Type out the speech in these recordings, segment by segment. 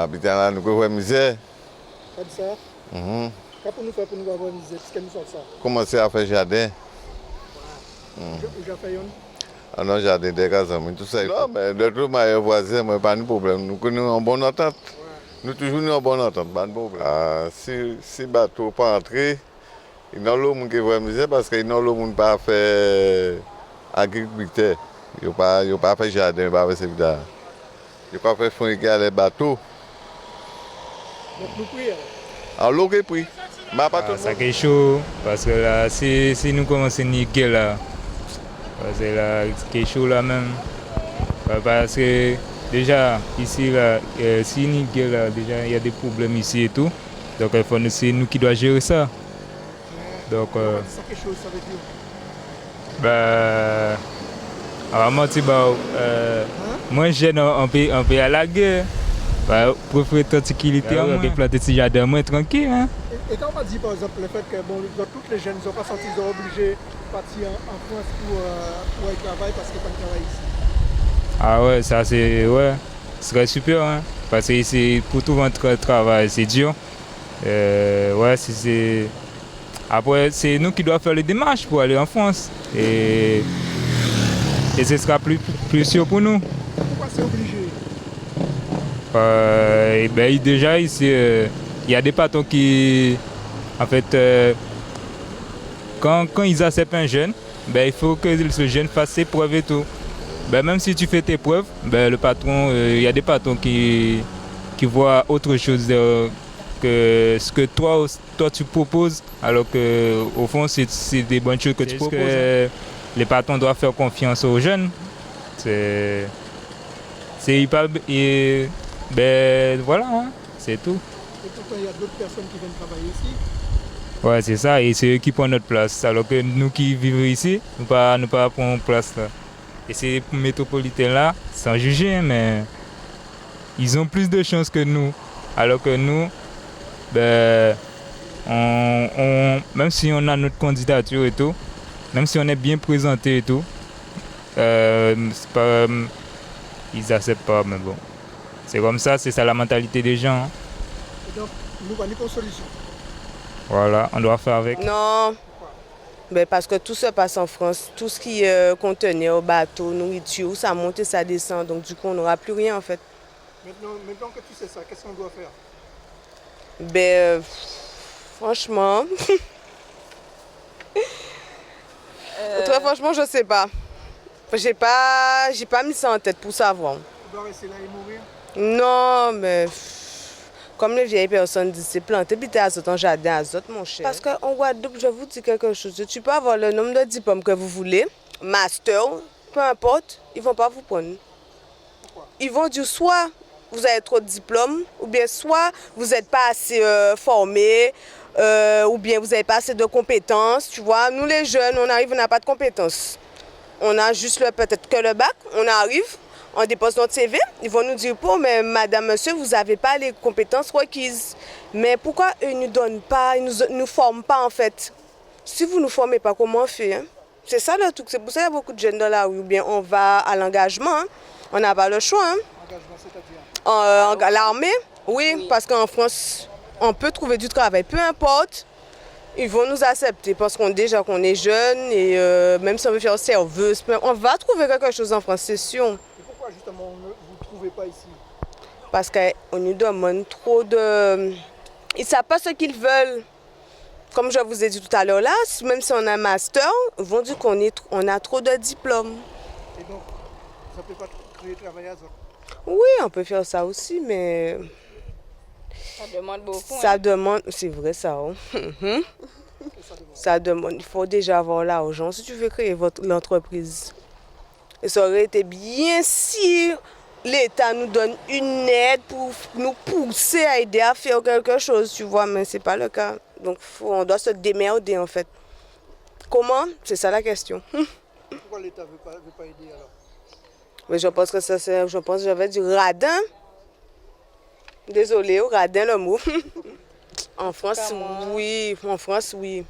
habiter là, nous pouvons faire misère. Comme ça. Qu'est-ce que nous faisons pour nous avoir misère? Qu'est-ce que nous faisons ça? Commencer à faire jardin. Où j'ai fait Ah non, jardin des casements, tout ça. Non, mais de tout ma voisin, mais pas de problème. Nous connaissons en bonne entente. Nous toujours en bonne entente, pas de problème. Si bateau pas entrer, il y a l'homme qui va misère parce qu'il y a l'homme qui pas faire agriculteur. Il n'y a pas fait jardin, il n'y a pas fait ça. Il n'y a pas fait fond égal les bateaux. Donc nous prions. Alors l'eau qui prie. Ça qui est chaud parce que là, si nous commençons à niquer là, parce que là, c'est chaud là même. Parce que déjà, ici, là, si niquer là, déjà, il y a des problèmes ici et tout. Donc, c'est nous qui devons gérer ça. Donc, Ça qui est chaud, ça veut dire. Vraiment, moi, jeune, on peut à la guerre. Préférer tranquillité, on peut planter ce jardin moins tranquille. Hein. Et quand on dit par exemple le fait que toutes les jeunes ne sont pas sortis, ils sont obligés de partir en France pour aller travailler parce qu'ils ne peuvent pas travailler ici. Ah ouais, ça c'est ce serait super, hein, parce que ici, pour tout votre travail, c'est dur. Après, c'est nous qui devons faire les démarches pour aller en France. Et ce sera plus sûr pour nous. Pourquoi c'est obligé? Déjà, ici, il y a des patrons qui, en fait, quand ils acceptent un jeune, il faut que ce jeune fasse ses preuves et tout. Même si tu fais tes preuves, le patron, il y a des patrons qui voient autre chose que ce que toi tu proposes, alors qu'au fond, c'est des bonnes choses que tu proposes. Les patrons doivent faire confiance aux jeunes. Voilà, hein, c'est tout. Et pourtant, il y a d'autres personnes qui viennent travailler ici. Ouais, c'est ça, et c'est eux qui prennent notre place. Alors que nous qui vivons ici, nous pas prendre place là. Et ces métropolitains là, sans juger, mais ils ont plus de chances que nous. Alors que nous, même si on a notre candidature et tout, même si on est bien présenté et tout, ils acceptent pas, mais bon. C'est comme ça, c'est ça la mentalité des gens. Hein. Et donc, nous avons une solution. Voilà, on doit faire avec. Non, parce que tout se passe en France. Tout ce qui contenait au bateau, nourriture, ça monte et ça descend. Donc du coup, on n'aura plus rien en fait. Maintenant que tu sais ça, qu'est-ce qu'on doit faire? Franchement... Très franchement, je sais pas. J'ai pas mis ça en tête pour savoir. Tu dois rester là et mourir? Non, mais comme les vieilles personnes disent, c'est planter puis t'es azote en jardin azote, mon cher. Parce qu'en Guadeloupe, je vous dis quelque chose. Tu peux avoir le nombre de diplômes que vous voulez, master, peu importe, ils vont pas vous prendre. Pourquoi? Ils vont dire soit vous avez trop de diplômes, ou bien soit vous n'êtes pas assez formé, ou bien vous n'avez pas assez de compétences. Tu vois, nous les jeunes, on arrive, on n'a pas de compétences. On a juste peut-être que le bac, on arrive, on dépose notre CV, ils vont nous dire, mais madame, monsieur, vous n'avez pas les compétences requises. Mais pourquoi eux ne nous donnent pas, ils ne nous forment pas en fait? Si vous ne nous formez pas, comment on fait? Hein? C'est ça le truc, c'est pour ça qu'il y a beaucoup de jeunes dans la rue, ou bien on va à l'engagement, hein? On n'a pas le choix. Hein? Engagement, c'est-à-dire? L'armée, oui, parce qu'en France, on peut trouver du travail, peu importe. Ils vont nous accepter parce qu'on est jeune et même si on veut faire serveuse, on va trouver quelque chose en France, c'est sûr. Et pourquoi justement vous ne trouvez pas ici? Parce qu'on nous demande trop de... Ils ne savent pas ce qu'ils veulent. Comme je vous ai dit tout à l'heure là, même si on a un master, ils vont dire qu'on a trop de diplômes. Et donc, ça ne peut pas créer travail à ça? Oui, on peut faire ça aussi, mais... Ça demande beaucoup. Ça demande, c'est vrai ça. Hein? Ça demande, il faut déjà avoir l'argent si tu veux créer l'entreprise. Et ça aurait été bien si l'État nous donne une aide pour nous pousser à aider à faire quelque chose, tu vois, mais ce n'est pas le cas. Donc on doit se démerder en fait. Comment? C'est ça la question. Pourquoi l'État ne veut pas aider alors? Mais je pense que je vais dire radin. Désolée, radin le mot. En France, oui. En France, oui.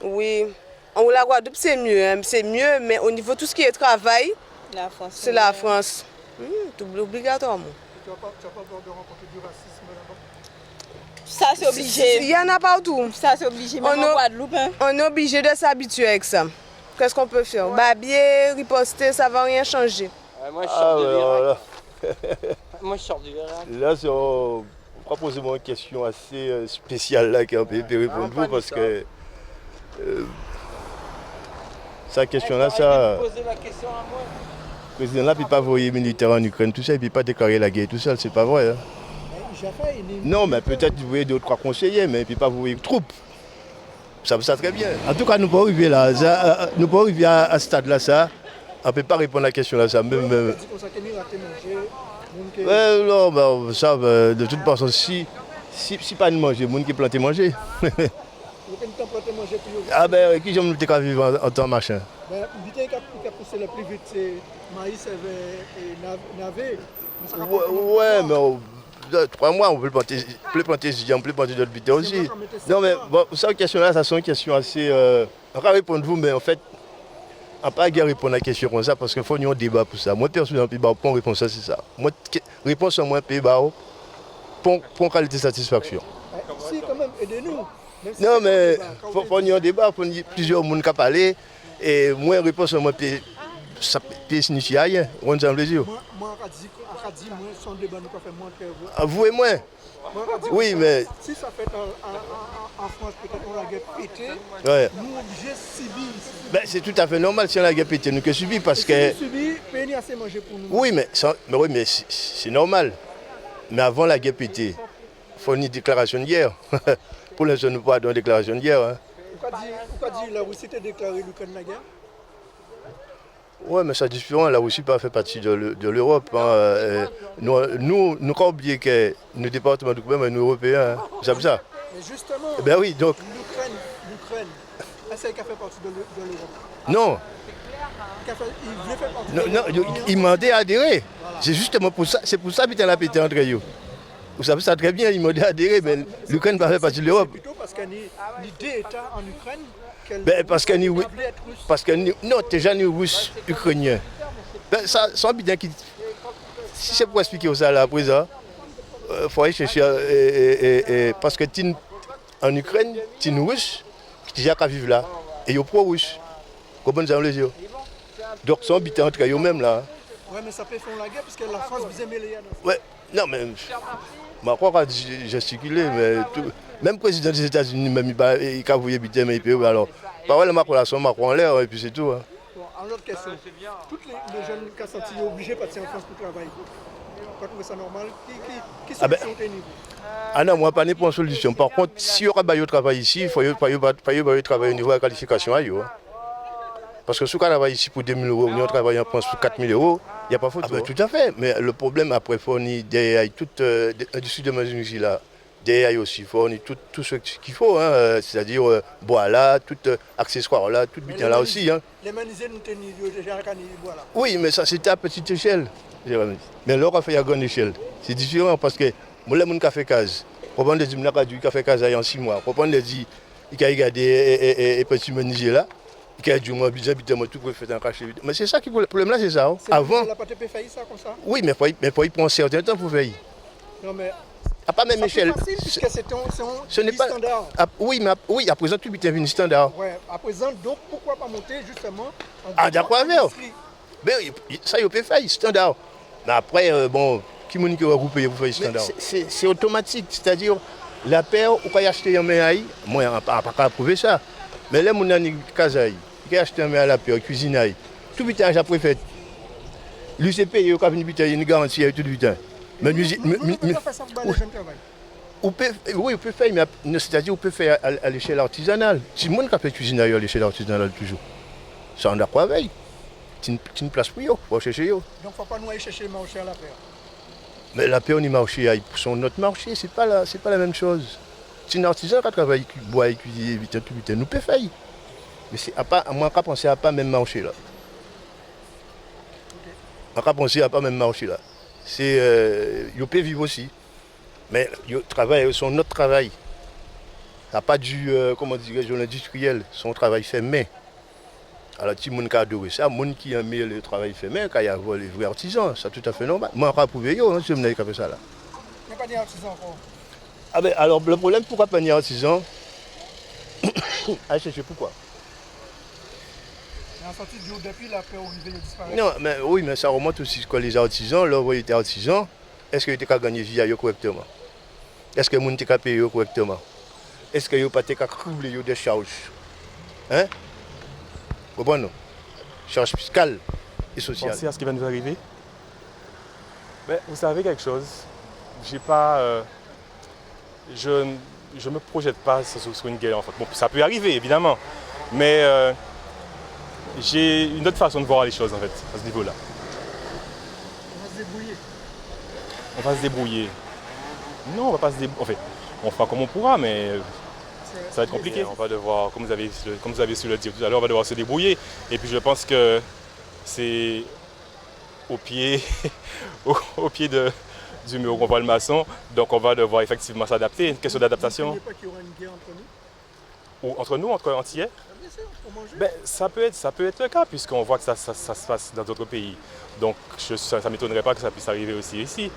Oui. En la Guadeloupe, c'est mieux. Hein. C'est mieux, mais au niveau de tout ce qui est travail, c'est la France. Obligatoirement. Tu n'as pas peur de rencontrer du racisme là-bas? Ça, c'est Il obligé. y en a partout. Ça, c'est obligé. Même en Guadeloupe. Hein. On est obligé de s'habituer avec ça. Qu'est-ce qu'on peut faire? Babier, riposter, ça ne va rien changer. Moi, je sors de voilà. Moi, je sors du Vérac. Là, on va poser une question assez spéciale là, qui est un peu répondre vous parce que sa question là, ça. Poser la question à moi. Le président là, il ne peut pas envoyer militaire en Ukraine, tout ça, il ne peut pas déclarer la guerre tout seul, c'est pas vrai. Hein. Non, mais peut-être vous voyez d'autres trois conseillers, mais il ne peut pas envoyer troupes. Ça très bien. En tout cas, nous ne pouvons pas arriver là. Nous ne pouvons pas arriver à ce stade-là, ça. On ne peut pas répondre à la question là, ça. Même, non, ben, ça, de toute façon, si pas de manger, les gens qui plantent manger. Ah ben, qui j'aime nous vivre en temps machin. Ben, l'idée qui a poussé le plus vite, c'est maïs et navet. Ouais, mais 3 mois, on peut le planter, on peut le planter d'autres vités aussi. Non, mais bon, cette question-là, ça sont une question assez. On va répondre vous, mais en fait, on ne peut pas répondre à la question comme ça parce qu'il faut un débat pour ça. Moi, personnellement, je ne réponds ça, c'est ça. Moi, réponse à moi, pour qualité de satisfaction. Si, quand même, aidez-nous. Non, mais il faut un débat, il faut plusieurs personnes qui parlent. Et moi, réponse à moi, ça peut signifier rien. On a plaisir. Moi, je dis, moi, son débat nous fait moins que vous. Vous et moi? Oui, mais. Si ça fait en France, peut-être on la guerre pété, Ouais. nous obligés de subir. Ben, c'est tout à fait normal si on a la guerre pété, nous que subir parce que. Si nous subir, pays assez manger pour nous. Oui, mais c'est normal. Mais avant la guerre pété, il faut une déclaration de guerre. Pour l'instant, nous ne pouvons pas une déclaration de guerre. Hein. Pourquoi dire la Russie a déclaré l'Ukraine la guerre? Oui, mais c'est différent. La Russie pas fait partie de l'Europe. Hein. Nous avons oublié que nos départements de gouvernement, nous Européens, hein. Vous savez ça? Mais justement, Ben oui, donc. l'Ukraine, est-ce qu'elle fait partie de l'Europe? Non. Il voulait faire partie de l'Europe. Non, il m'a demandé à adhérer. Voilà. C'est justement pour ça. C'est pour ça qu'il a pété entre eux. Vous savez ça très bien, il m'a demandé à adhérer, mais l'Ukraine ne va pas faire partie de l'Europe. C'est plutôt parce qu'il y a l'idée d'État en Ukraine. Ben, parce que non, déjà nous Russes ukrainiens. Ben, ça, sans bien qui. Si c'est pour expliquer ça là à présent, il faut aller chercher. Parce que en Ukraine, tu es russe qui déjà vivent là. Et ils sont pro-russes. Comment vous allez dire? Donc, ils sont habités entre eux-mêmes là. Oui, mais ça peut faire la guerre parce que la France vous aime les. Ouais, non, mais. Macron a gesticulé, mais même le président des États-Unis, même il a voulu habiter, mais il peut. Alors, parole Macron là, son Macron en l'air, et puis c'est tout. Hein. Bon, en autre question, tous les jeunes qui sont sentis obligés de partir en France pour travailler, vous trouvez ça normal? Qui solution tenez-vous? Ah non, moi, pas n'importe quelle solution. Par contre, si il y aura un travail ici, il faut travailler au niveau de la qualification. Hein. Parce que si on travaille ici pour 2 000 €, on travaille en France pour 4 000 €, il n'y a pas faute. Ah ben, tout à fait. Mais le problème, après, il faut derrière toute l'industrie de machinerie là. Derrière aussi, il faut tout ce qu'il faut. Hein, c'est-à-dire bois là, tout accessoire là, tout bien là aussi. Hein. Les menuisiers nous tenus déjà à bois là. Oui, mais ça c'était à petite échelle. Mais là, on fait à grande échelle. C'est différent parce que moi, les gens qui font case, on va dire que qui fait case en 6 mois. On va dire qu'il a regardé les petits menuisiers là. Qui a dit moi bizarrement tout pour faire un cachet. Mais c'est ça qui le problème là, c'est ça. Hein. Avant. La pâte peut faire ça comme ça. Oui, mais il prend un certain temps pour faire. Non mais. À pas même échelle. Ce n'est pas standard. Oui, mais à présent tout est devenu standard. Oui, à présent donc pourquoi pas monter justement. Ah d'accord avec. Mais ça il peut faire standard. Mais après bon, qui m'a dit qu'il va couper pour faire standard. C'est automatique, c'est-à-dire la paire ou quand acheter un méaï, moi on pas approuver ça. Mais là, mon ami Kazaï, qui a acheté un à la paix, cuisine, tout le temps, j'ai préféré. L'UCP, il y a une garantie à tout le temps. Mais oui, on peut faire, mais c'est-à-dire on peut faire à l'échelle artisanale. Si le monde a fait cuisine à l'échelle artisanale toujours, ça en a quoi avec? C'est une place pour eux, il faut chercher eux. Donc il ne faut pas nous aller chercher le marché à la paix. Mais la paix, on y marché, sur notre marché, c'est pas la même chose. Si un artisan qui travaille bois et cuisine, nous peut faire. Mais c'est moi qui pense à pas même marché là. Moi qui pense à pas même marché là. C'est ils peuvent vivre aussi. Mais ils travaillent son notre travail. Ça n'a pas du comment dirais-je l'industriel, son travail fait main. Alors, si les gens adorent ça, les gens qui aiment le travail fait main, quand il y a les vrais artisans, c'est tout à fait normal. Moi, je ne peux pas prouver, si je me dis ça là. Il n'y a pas d'artisans encore. Ah ben, alors, le problème, pourquoi pas d'artisans? Ah, je sais pourquoi. Il y a un sorti de l'eau depuis la paix arrivée, il disparaît. Non, mais oui, mais ça remonte aussi quand les artisans, là où ils étaient artisans, est-ce qu'ils étaient gagné vie correctement? Est-ce que les gens étaient payés correctement? Est-ce qu'ils n'ont pas été criblés des charges? Hein? Vous comprenez? Charges fiscales et sociales. Pensez à ce qui va nous arriver. Mais vous savez quelque chose? J'ai pas. Je ne me projette pas sur une guerre en fait. Bon, ça peut arriver évidemment, mais j'ai une autre façon de voir les choses en fait à ce niveau-là. On va se débrouiller. On va se débrouiller. Non, on va pas se débrouiller. En fait, on fera comme on pourra, mais ça va être compliqué. On va devoir, comme vous avez su le dire tout à l'heure, on va devoir se débrouiller. Et puis je pense que c'est au pied, au pied du mur où on voit le maçon. Donc on va devoir effectivement s'adapter. Une question d'adaptation. Vous ne pensez pas qu'il y aura une guerre entre nous? Ou entre nous, entre Antillais? Bien sûr, pour manger. Ben, ça peut être le cas, puisqu'on voit que ça se passe dans d'autres pays. Donc ça ne m'étonnerait pas que ça puisse arriver aussi ici.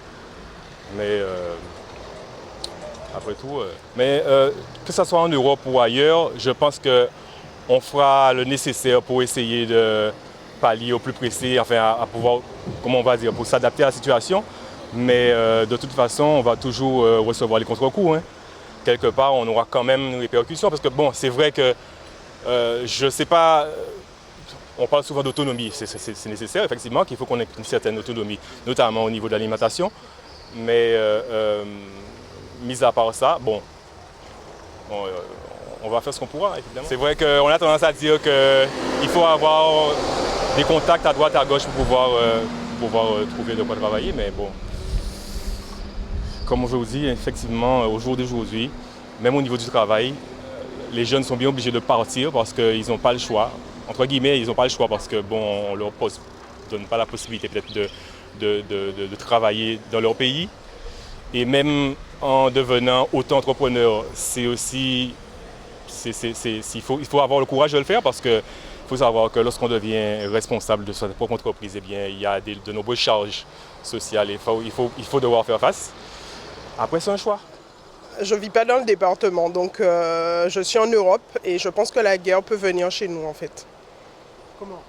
Mais après tout, que ce soit en Europe ou ailleurs, je pense qu'on fera le nécessaire pour essayer de pallier au plus pressé, enfin à pouvoir, comment on va dire, pour s'adapter à la situation. Mais de toute façon, on va toujours recevoir les contre-coups. Hein. Quelque part, on aura quand même une répercussion, parce que bon, c'est vrai que je ne sais pas, on parle souvent d'autonomie, c'est nécessaire effectivement qu'il faut qu'on ait une certaine autonomie, notamment au niveau de l'alimentation. Mais mis à part ça, bon, on va faire ce qu'on pourra, évidemment. C'est vrai qu'on a tendance à dire qu'il faut avoir des contacts à droite, à gauche pour pouvoir trouver de quoi travailler, mais bon. Comme je vous dis, effectivement, au jour d'aujourd'hui, même au niveau du travail, les jeunes sont bien obligés de partir parce qu'ils n'ont pas le choix. Entre guillemets, ils n'ont pas le choix parce que bon, on ne leur donne pas la possibilité peut-être de travailler dans leur pays. Et même en devenant auto-entrepreneur, c'est aussi, il faut avoir le courage de le faire, parce qu'il faut savoir que lorsqu'on devient responsable de sa propre entreprise, eh bien, il y a de nombreuses charges sociales et il faut devoir faire face. Après, c'est un choix. Je ne vis pas dans le département, donc je suis en Europe et je pense que la guerre peut venir chez nous en fait. Comment?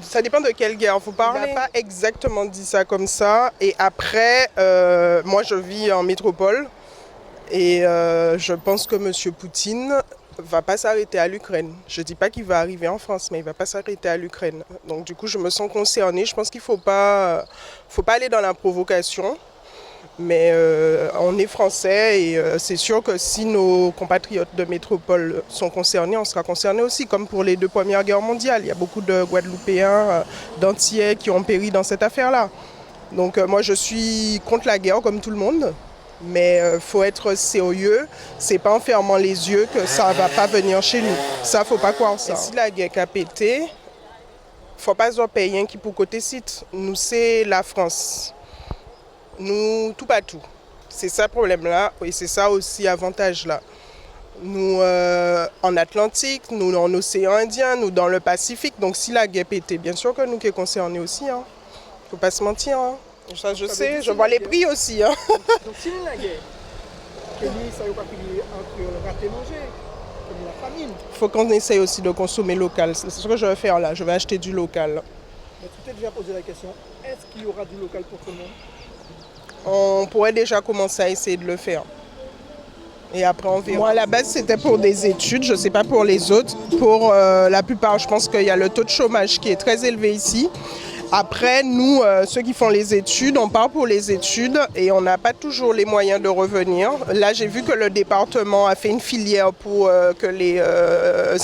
Ça dépend de quelle guerre il faut parler. Il n'a pas exactement dit ça comme ça. Et après, moi je vis en métropole et je pense que M. Poutine ne va pas s'arrêter à l'Ukraine. Je ne dis pas qu'il va arriver en France, mais il ne va pas s'arrêter à l'Ukraine. Donc du coup, je me sens concernée. Je pense qu'il ne faut pas aller dans la provocation. Mais on est français et c'est sûr que si nos compatriotes de métropole sont concernés, on sera concernés aussi, comme pour les 2 premières guerres mondiales. Il y a beaucoup de Guadeloupéens, d'Antillais qui ont péri dans cette affaire-là. Donc moi je suis contre la guerre comme tout le monde, mais il faut être sérieux. C'est pas en fermant les yeux que ça ne va pas venir chez nous. Ça, faut pas croire ça. Et si la guerre a pété, il ne faut pas se payer qui pour côté site. Nous, c'est la France. Nous, tout pas tout. C'est ça le problème-là et c'est ça aussi l'avantage-là. Nous, en Atlantique, nous, en océan Indien, nous, dans le Pacifique. Donc, si la guerre pétait, bien sûr que nous qui sommes concernés aussi. Il ne faut pas se mentir. Hein. Ça, je sais, je vois les prix aussi. Hein. Donc, si la guerre, ça ne va pas payer entre le raté manger, comme la famine. Il faut qu'on essaye aussi de consommer local. C'est ce que je vais faire là. Je vais acheter du local. Mais tu t'es déjà posé la question, est-ce qu'il y aura du local pour tout le monde? On pourrait déjà commencer à essayer de le faire. Et après, on verra. Moi, à la base, c'était pour des études. Je ne sais pas pour les autres. Pour la plupart, je pense qu'il y a le taux de chômage qui est très élevé ici. Après, nous, ceux qui font les études, on part pour les études et on n'a pas toujours les moyens de revenir. Là, j'ai vu que le département a fait une filière pour que les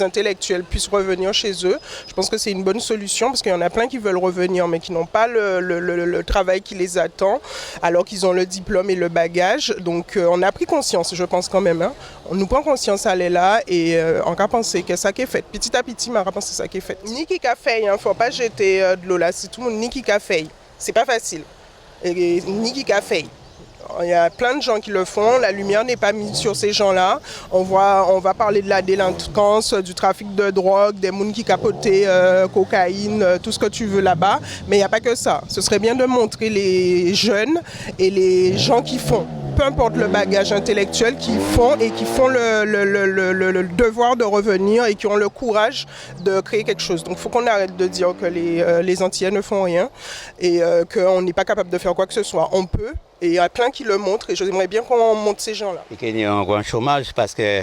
intellectuels puissent revenir chez eux. Je pense que c'est une bonne solution parce qu'il y en a plein qui veulent revenir mais qui n'ont pas le travail qui les attend alors qu'ils ont le diplôme et le bagage. Donc, on a pris conscience, je pense quand même. Hein. On nous prend conscience, elle est là et on a pensé que ça qui est fait. Petit à petit, on a pensé ça qui est fait. Ni qui a fait, il ne faut pas jeter de l'eau là. Tout le monde ni qui a fait, c'est pas facile. Et ni qui a fait. Il y a plein de gens qui le font. La lumière n'est pas mise sur ces gens-là. On va parler de la délinquance, du trafic de drogue, des gens qui capotaient cocaïne, tout ce que tu veux là-bas. Mais il n'y a pas que ça. Ce serait bien de montrer les jeunes et les gens qui font. Peu importe le bagage intellectuel, qui font et qui font le devoir de revenir et qui ont le courage de créer quelque chose. Donc il faut qu'on arrête de dire que les Antillais ne font rien et qu'on n'est pas capable de faire quoi que ce soit. On peut, et il y a plein qui le montrent et j'aimerais bien qu'on montre ces gens-là. Il y a un grand chômage parce que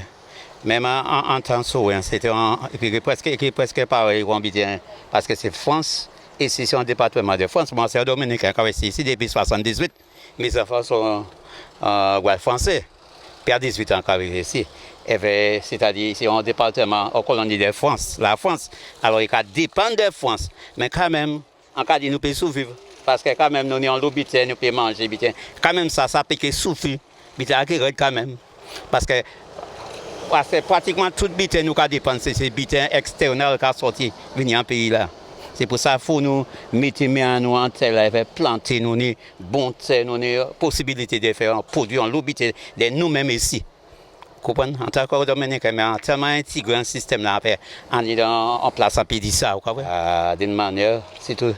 même en temps sourd, c'était presque pareil parce que c'est France et c'est un département de France. Moi, c'est un Dominicain qui est ici depuis 1978. Mes enfants sont français. Puis à 18 ans qui arrive ici. C'est-à-dire c'est un département en colonie de France, la France. Alors il dépend de France. Mais quand même, en cas de nous pouvons survivre. Parce que quand même, nous sommes en l'obité, nous pouvons manger. Quand même, ça peut souffrir. Quand même. Parce que pratiquement tout bité nous dépenser, c'est bité externe qui a sorti venir en pays là. C'est pour ça qu'il faut nous mettre nous en terre, planter nous, bon terre, nous, possibilité de faire un produit en l'obité de nous-mêmes ici. Comprenez? En tant que Dominicain, mais en tellement intégré un système là, on est en place en pays de ça. D'une manière, c'est tout.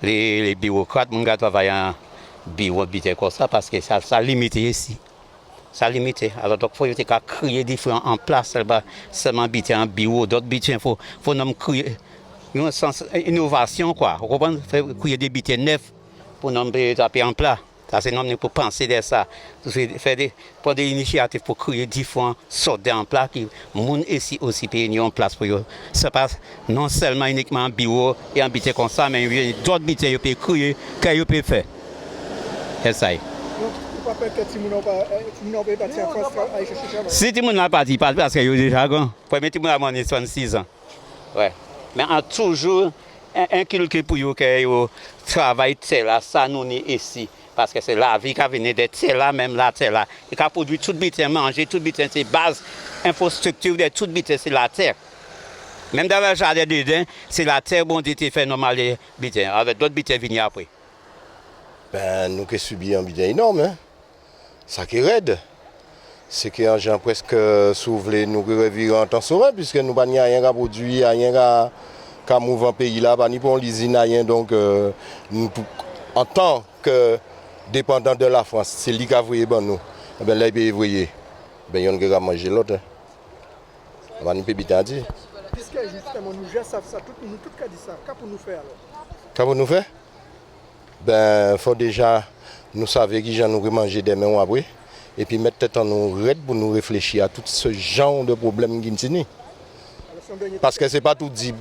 Les bureaucrates, mon gars travaillent en bureau comme ça parce que ça limite ici. Ça limite. Alors donc il faut créer différents en place, seulement habiter en bureau, d'autres bits, il faut nous créer une innovation quoi. Vous comprenez? Créer des bits neufs pour nous taper en plat. Ça c'est nous pour penser de ça. Prendre des initiatives pour créer différents sortes d'emplois qui monde ici aussi payer en place pour eux. Ça passe non seulement uniquement en bureau et en bité comme ça, mais d'autres bité ils peuvent créer, qu'ils peuvent faire. C'est ça. Si tout le monde n'a pas dit parce qu'il y a déjà grand. Premier tout le monde a 66 ans. Ouais. Mais on a toujours inculqué pour eux que travail là, ça nous est ici. Parce que c'est la vie qui vient de terre là, même la terre là. Et qui a produit tout bitin, manger, tout bitin, c'est base, infrastructure de tout bitin, c'est la terre. Même dans le jardin dedans, c'est la terre, bon Dieu, qui fait normal les bitins. Avec d'autres bitins venir après. Ben, nous qui subissons un bitin énorme, hein. Ça qui est raide. C'est que gens presque s'ouvrir nous revirer en temps sauvage, puisque nous n'avons rien à produire, rien à mouvoir le pays là, ni pour l'usine, rien. Donc, nous, en tant que dépendant de la France, c'est lui qui a voyé nous. Ben là, il peut voyer. Ben, il y a manger l'autre. On va nous payer bien dire. Puisque justement nous gère ça, nous tout cas dit ça, qu'est-ce pour nous faire alors? Qu'est-ce pour nous faire? Ben, il faut déjà nous savoir qui nous manger demain ou après. Et puis mettre tête en nous raide pour nous réfléchir à tout ce genre de problèmes qui nous ont. Parce que ce n'est pas tout dit,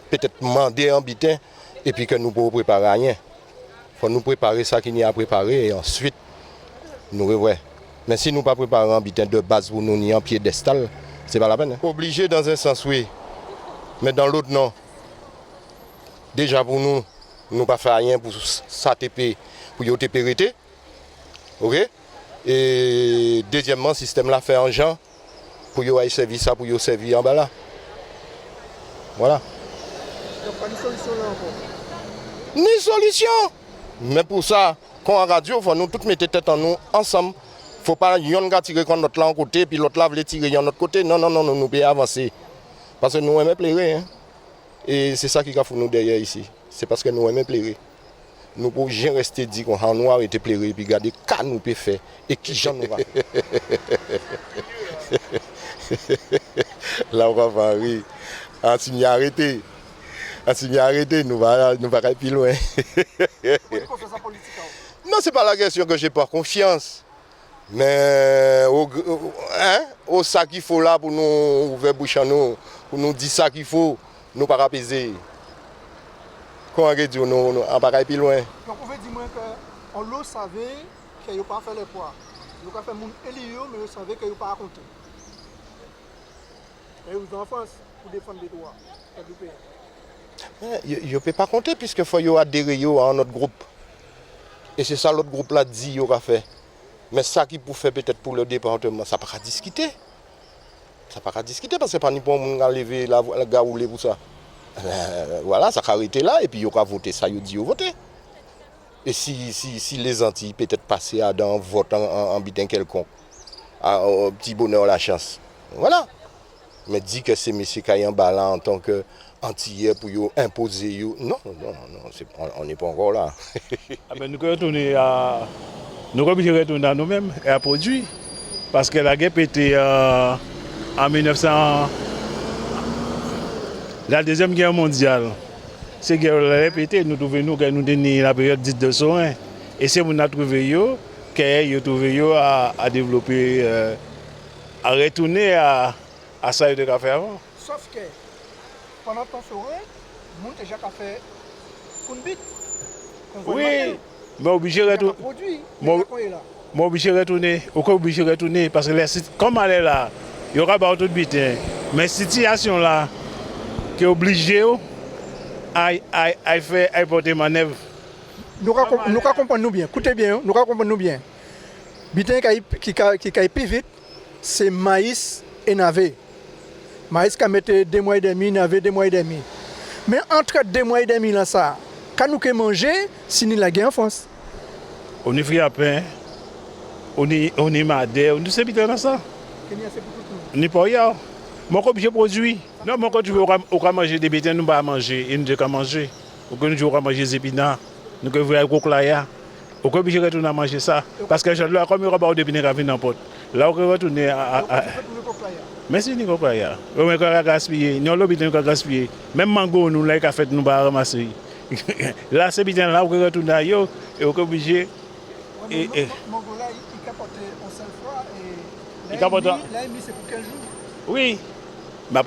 peut-être demander un bitin et puis que nous ne pouvons préparer rien. Il faut nous préparer ça qu'il y a à préparer et ensuite nous revoir. Mais si nous ne pas préparer un bitin de base pour nous ni en piédestal, ce n'est pas la peine. Hein? Obligé dans un sens, oui, mais dans l'autre, non. Déjà pour nous, nous ne pas faire rien pour ça TP, pour y TP. OK? Et deuxièmement, le système là fait en gens pour y servir ça, pour y servir en bas là. Voilà. Donc pas de solution là encore. Ni solution. Mais pour ça, quand en radio, il faut nous tous mettre tête en nous ensemble. Il ne faut pas yon gars tirer contre notre là en côté, puis l'autre là veut tirer de notre côté. Non, nous pouvons avancer. Parce que nous aimons plaire. Hein? Et c'est ça qui a fait nous derrière ici. C'est parce que nous aimons plaire. Nous ne pouvons jamais rester dit qu'on a noir été plaire et puis regarder qu'à nous peut faire et qui j'en nous va. Là on va rire. En signe arrêté. Nous va aller plus loin. Non, c'est pas la question que j'ai pas confiance. Mais au ça qu'il faut là pour nous ouvrir bouche à nous, pour nous dire ça qu'il faut, nous pas apaiser. Quand on dit on va plus loin. Donc vous pouvez dire qu'on l'eau savait qu'il n'a pas fait les poids. Nous avons fait mon élio, mais vous savez qu'il n'a pas raconté. Et vous en France pour défendre les droits du pays. Il ne peut pas compter puisqu'il faut adhérer à notre groupe. Et c'est ça l'autre groupe là dit qu'il a fait. Mais ça qui peut faire peut-être pour le département, ça ne peut pas discuter. Ça ne peut pas discuter parce que pas ni pour lever la gars rouler pour ça. Voilà, ça a arrêté là et puis il a voté ça, il dit voter. Et si les Antilles peut-être passer à dans vote en bitin quelconque, au petit bonheur la chance. Voilà. Mais dit que c'est M. Kayan Bala en tant qu'Antillais pour imposer. Non, on n'est pas encore là. Nous sommes retournés à nous-mêmes et à produire. Parce que la guerre était en 1900, la Deuxième Guerre mondiale. Cette guerre a répété, nous trouvons nous dans la période dite de soin. Et c'est nous avons trouvé à développer, à retourner à ça que nous avons fait avant. Sauf que pendant ton soirée, nous avons déjà fait Kounbit. Oui, mais obligé de retourner. Moi, obligé de retourner. Pourquoi obligé de retourner? Parce que comme elle est là, il y aura pas tout de bitin. Mais cette situation là, qui est obligée à faire porter manœuvre. Nous comprenons bien. Écoutez bien, nous comprenons bien. Bitin qui est plus vite, c'est maïs et navet. Maïs qui a mis 2 mois et demi, navet 2 mois et demi. Mais entre 2 mois et demi là ça, quand nous pouvons manger, si nous la guerre en France. On est frit à pain, on est madère, on est c'est bien dans ça. On n'est pas là. Mon obligé de produire. Non, mon quand tu veux manger des bétails, nous ne pas manger. Et nous ne pas manger. Ou que nous devons manger des épinards. Nous devons faire des coquillards. On est obligé de retourner à manger ça. Parce que je dois comme il n'y aura pas de épinards à venir dans le pot. Là, on peut retourner à. Merci, Nico Playa. On va gaspiller. Nous avons l'habitude de gaspiller. Même mango, nous l'avons fait, nous pas ramasser. Là, c'est bien là, on peut retourner à eux. Et on est obligé. Mango là, il capote en 5 fois. Et là, c'est pour 15 jours. Oui. Mais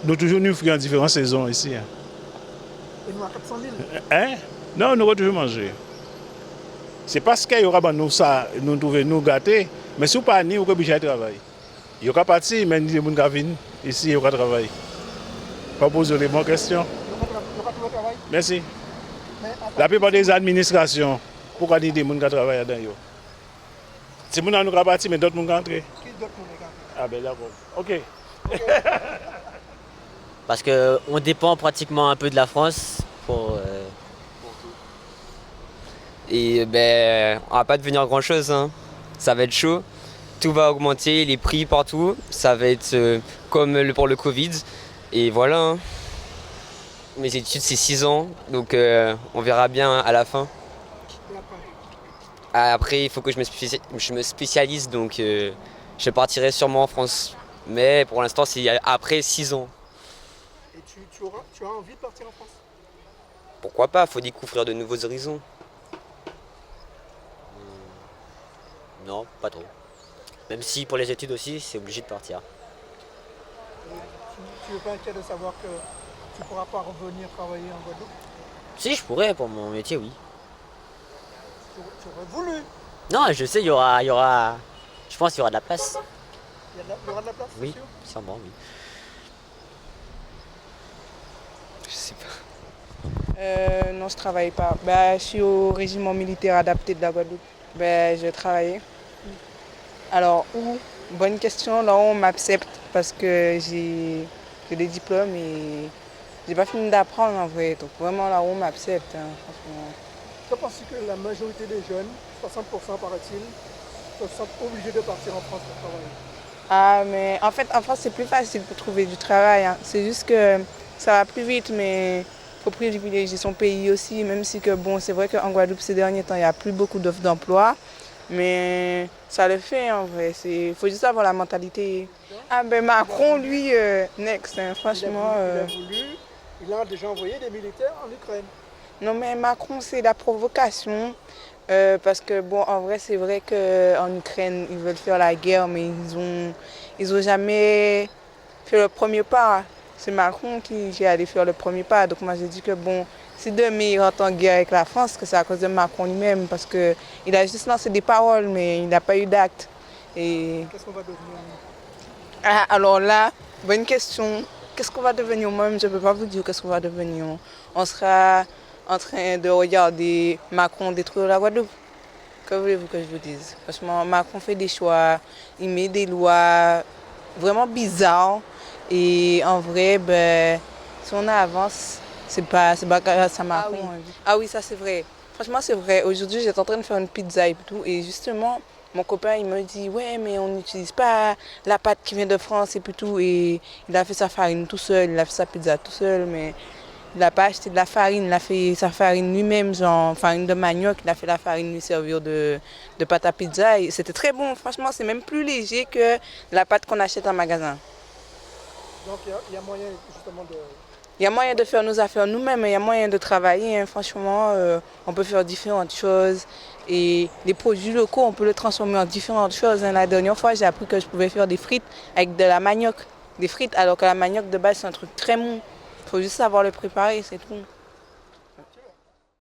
nous toujours nous faisons différentes saisons ici. Et nous à 400 000. Hein? Non, nous devons toujours manger. C'est parce qu'il y aura nous ça, nous trouvons nous gâtés, mais si pas nous, on est obligé de travailler. Il y aura parti, mais nous devons venir ici, il y aura travail. Pas poser les bonnes questions. Merci. La plupart des administrations, pourquoi nous devons travailler là-dedans? C'est nous qui sommes partis, mais d'autres nous entrer. Ah ben d'accord. Ok. Parce qu'on dépend pratiquement un peu de la France pour et ben on va pas devenir grand chose, hein. Ça va être chaud, tout va augmenter, les prix partout, ça va être comme pour le Covid et voilà, hein. Mes études c'est 6 ans donc on verra bien à la fin. Après il faut que je me spécialise donc je partirai sûrement en France, mais pour l'instant c'est après 6 ans. Et tu as envie de partir en France? Pourquoi pas, faut découvrir de nouveaux horizons. Non, pas trop. Même si pour les études aussi, c'est obligé de partir. Tu n'es pas inquiet de savoir que tu ne pourras pas revenir travailler en Guadeloupe? Si, je pourrais pour mon métier, oui. Tu aurais voulu? Non, je sais, il y aura... Je pense qu'il y aura de la place. Il y aura de la place? Oui, sûrement, oui. Je sais pas. Non, je travaille pas. Je suis au régiment militaire adapté de la Guadeloupe. Je travaillais. Alors, où? Bonne question. Là, on m'accepte parce que j'ai des diplômes et j'ai pas fini d'apprendre en vrai. Donc, vraiment, là, on m'accepte, hein, franchement. Je pense que la majorité des jeunes, 60% paraît-il, se sentent obligés de partir en France pour travailler. Ah, mais en fait, en France, c'est plus facile pour trouver du travail, hein. C'est juste que ça va plus vite, mais il faut privilégier son pays aussi, même si que, bon, c'est vrai qu'en Guadeloupe, ces derniers temps, il n'y a plus beaucoup d'offres d'emploi, mais ça le fait en vrai. Il faut juste avoir la mentalité. Ah ben Macron, lui, next, hein, franchement. Il a déjà envoyé des militaires en Ukraine. Non, mais Macron, c'est la provocation. Parce que, bon, en vrai, c'est vrai qu'en Ukraine, ils veulent faire la guerre, mais ils ont jamais fait le premier pas. C'est Macron qui est allé faire le premier pas. Donc, moi, j'ai dit que, bon, si demain il rentre en guerre avec la France, que c'est à cause de Macron lui-même. Parce qu'il a juste lancé des paroles, mais il n'a pas eu d'acte. Qu'est-ce qu'on va devenir? Ah, alors là, bonne question. Qu'est-ce qu'on va devenir? Moi-même, je ne peux pas vous dire qu'est-ce qu'on va devenir. On sera en train de regarder Macron détruire la Guadeloupe. Que voulez-vous que je vous dise? Franchement, Macron fait des choix, il met des lois vraiment bizarres. Et en vrai, si on avance, c'est pas grâce à Macron. Ah oui, ça c'est vrai. Franchement, c'est vrai. Aujourd'hui, j'étais en train de faire une pizza et tout. Et justement, mon copain, il me dit, ouais, mais on n'utilise pas la pâte qui vient de France et tout. Et il a fait sa farine tout seul, il a fait sa pizza tout seul, mais il n'a pas acheté de la farine, il a fait sa farine lui-même, genre farine de manioc. Il a fait la farine lui servir de pâte à pizza. Et c'était très bon. Franchement, c'est même plus léger que la pâte qu'on achète en magasin. Donc il y a moyen justement de... Il y a moyen de faire nos affaires nous-mêmes, il y a moyen de travailler. Hein. Franchement, on peut faire différentes choses. Et les produits locaux, on peut les transformer en différentes choses. Hein. La dernière fois, j'ai appris que je pouvais faire des frites avec de la manioc. Des frites, alors que la manioc de base, c'est un truc très mou. Il faut juste savoir le préparer, c'est tout.